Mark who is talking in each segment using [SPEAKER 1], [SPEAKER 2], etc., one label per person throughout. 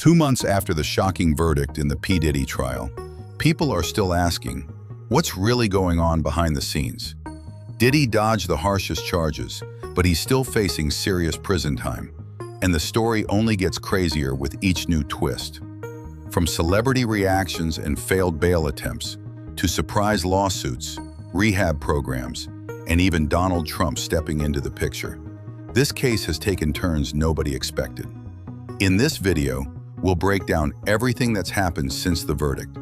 [SPEAKER 1] 2 months after the shocking verdict in the P. Diddy trial, people are still asking, what's really going on behind the scenes? Diddy dodged the harshest charges, but he's still facing serious prison time, and the story only gets crazier with each new twist. From celebrity reactions and failed bail attempts, to surprise lawsuits, rehab programs, and even Donald Trump stepping into the picture, this case has taken turns nobody expected. In this video, we'll break down everything that's happened since the verdict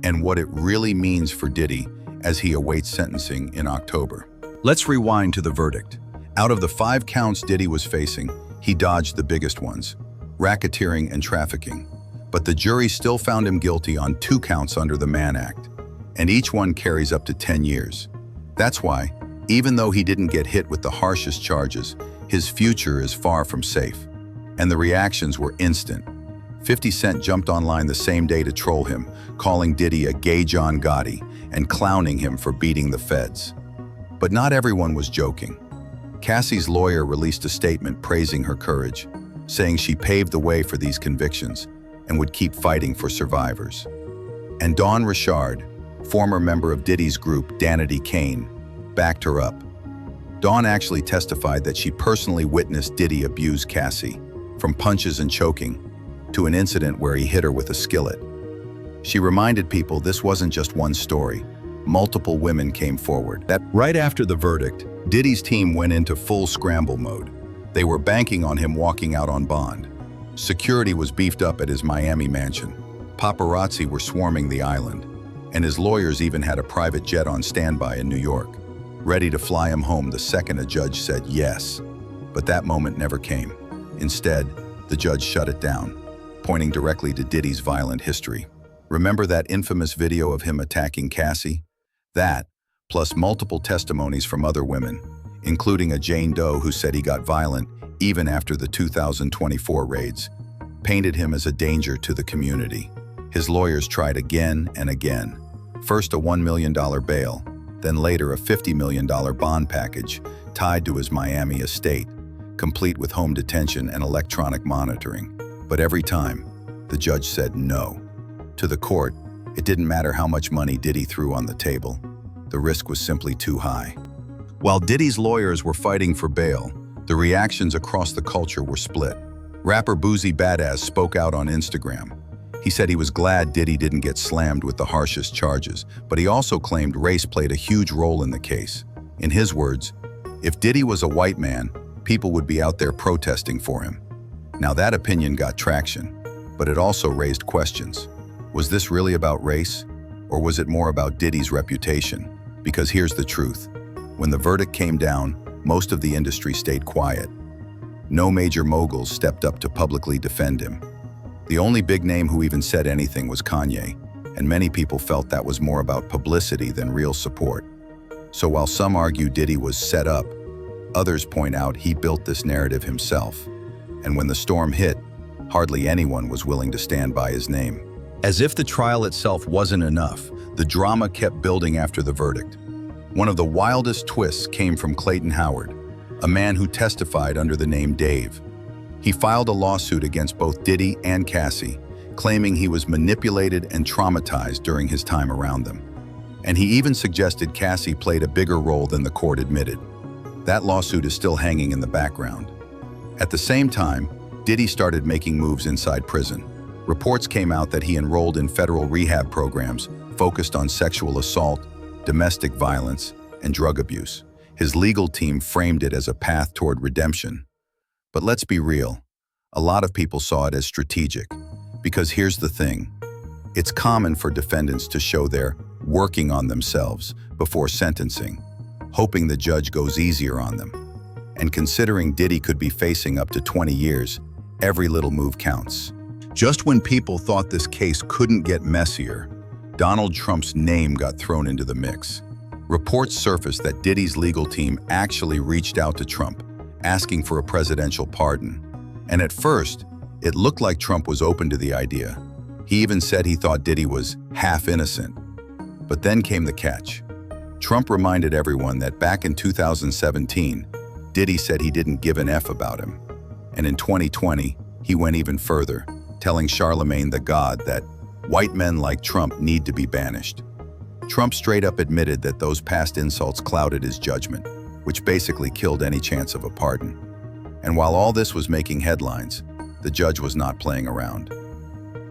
[SPEAKER 1] and what it really means for Diddy as he awaits sentencing in October. Let's rewind to the verdict. Out of the 5 counts Diddy was facing, he dodged the biggest ones, racketeering and trafficking. But the jury still found him guilty on 2 counts under the Mann Act, and each one carries up to 10 years. That's why, even though he didn't get hit with the harshest charges, his future is far from safe. And the reactions were instant. 50 Cent jumped online the same day to troll him, calling Diddy a gay John Gotti and clowning him for beating the feds. But not everyone was joking. Cassie's lawyer released a statement praising her courage, saying she paved the way for these convictions and would keep fighting for survivors. And Dawn Richard, former member of Diddy's group Danity Kane, backed her up. Dawn actually testified that she personally witnessed Diddy abuse Cassie, from punches and choking, to an incident where he hit her with a skillet. She reminded people this wasn't just one story. Multiple women came forward. That right after the verdict, Diddy's team went into full scramble mode. They were banking on him walking out on bond. Security was beefed up at his Miami mansion. Paparazzi were swarming the island, and his lawyers even had a private jet on standby in New York, ready to fly him home the second a judge said yes. But that moment never came. Instead, the judge shut it down, pointing directly to Diddy's violent history. Remember that infamous video of him attacking Cassie? That, plus multiple testimonies from other women, including a Jane Doe who said he got violent even after the 2024 raids, painted him as a danger to the community. His lawyers tried again and again. First a $1 million bail, then later a $50 million bond package tied to his Miami estate, complete with home detention and electronic monitoring. But every time, the judge said no. To the court, it didn't matter how much money Diddy threw on the table. The risk was simply too high. While Diddy's lawyers were fighting for bail, the reactions across the culture were split. Rapper Boosie Badass spoke out on Instagram. He said he was glad Diddy didn't get slammed with the harshest charges, but he also claimed race played a huge role in the case. In his words, if Diddy was a white man, people would be out there protesting for him. Now that opinion got traction, but it also raised questions. Was this really about race, or was it more about Diddy's reputation? Because here's the truth. When the verdict came down, most of the industry stayed quiet. No major moguls stepped up to publicly defend him. The only big name who even said anything was Kanye, and many people felt that was more about publicity than real support. So while some argue Diddy was set up, others point out he built this narrative himself. And when the storm hit, hardly anyone was willing to stand by his name. As if the trial itself wasn't enough, the drama kept building after the verdict. One of the wildest twists came from Clayton Howard, a man who testified under the name Dave. He filed a lawsuit against both Diddy and Cassie, claiming he was manipulated and traumatized during his time around them. And he even suggested Cassie played a bigger role than the court admitted. That lawsuit is still hanging in the background. At the same time, Diddy started making moves inside prison. Reports came out that he enrolled in federal rehab programs focused on sexual assault, domestic violence, and drug abuse. His legal team framed it as a path toward redemption. But let's be real, a lot of people saw it as strategic. Because here's the thing, it's common for defendants to show they're working on themselves before sentencing, hoping the judge goes easier on them. And considering Diddy could be facing up to 20 years, every little move counts. Just when people thought this case couldn't get messier, Donald Trump's name got thrown into the mix. Reports surfaced that Diddy's legal team actually reached out to Trump, asking for a presidential pardon. And at first, it looked like Trump was open to the idea. He even said he thought Diddy was half innocent. But then came the catch. Trump reminded everyone that back in 2017, Diddy said he didn't give an F about him. And in 2020, he went even further, telling Charlemagne the God that white men like Trump need to be banished. Trump straight up admitted that those past insults clouded his judgment, which basically killed any chance of a pardon. And while all this was making headlines, the judge was not playing around.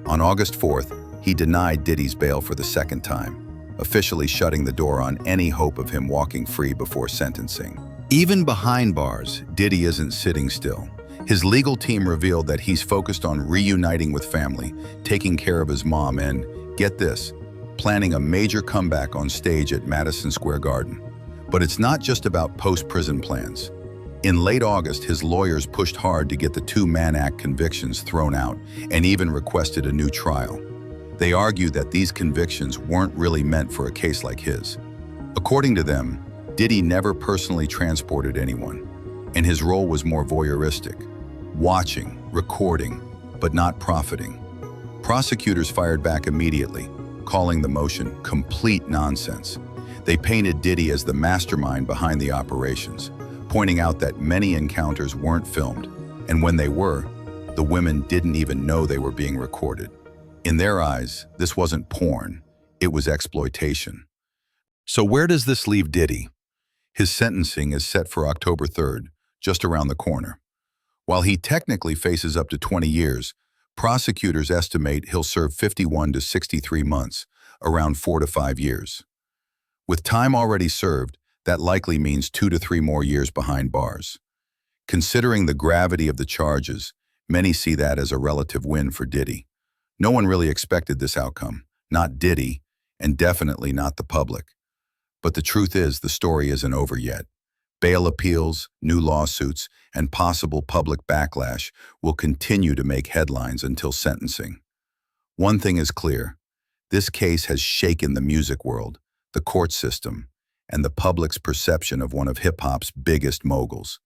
[SPEAKER 1] On August 4th, he denied Diddy's bail for the second time, officially shutting the door on any hope of him walking free before sentencing. Even behind bars, Diddy isn't sitting still. His legal team revealed that he's focused on reuniting with family, taking care of his mom, and, get this, planning a major comeback on stage at Madison Square Garden. But it's not just about post-prison plans. In late August, his lawyers pushed hard to get the two Mann Act convictions thrown out and even requested a new trial. They argued that these convictions weren't really meant for a case like his. According to them, Diddy never personally transported anyone, and his role was more voyeuristic, watching, recording, but not profiting. Prosecutors fired back immediately, calling the motion complete nonsense. They painted Diddy as the mastermind behind the operations, pointing out that many encounters weren't filmed, and when they were, the women didn't even know they were being recorded. In their eyes, this wasn't porn, it was exploitation. So where does this leave Diddy? His sentencing is set for October 3rd, just around the corner. While he technically faces up to 20 years, prosecutors estimate he'll serve 51 to 63 months, around 4 to 5 years. With time already served, that likely means 2 to 3 more years behind bars. Considering the gravity of the charges, many see that as a relative win for Diddy. No one really expected this outcome, not Diddy, and definitely not the public. But the truth is, the story isn't over yet. Bail appeals, new lawsuits, and possible public backlash will continue to make headlines until sentencing. One thing is clear, this case has shaken the music world, the court system, and the public's perception of one of hip-hop's biggest moguls.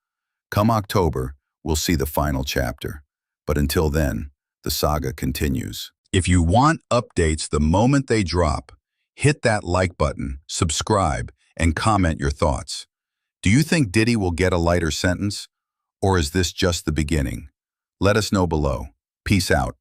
[SPEAKER 1] Come October, we'll see the final chapter. But until then, the saga continues. If you want updates the moment they drop, hit that like button, subscribe, and comment your thoughts. Do you think Diddy will get a lighter sentence? Or is this just the beginning? Let us know below. Peace out.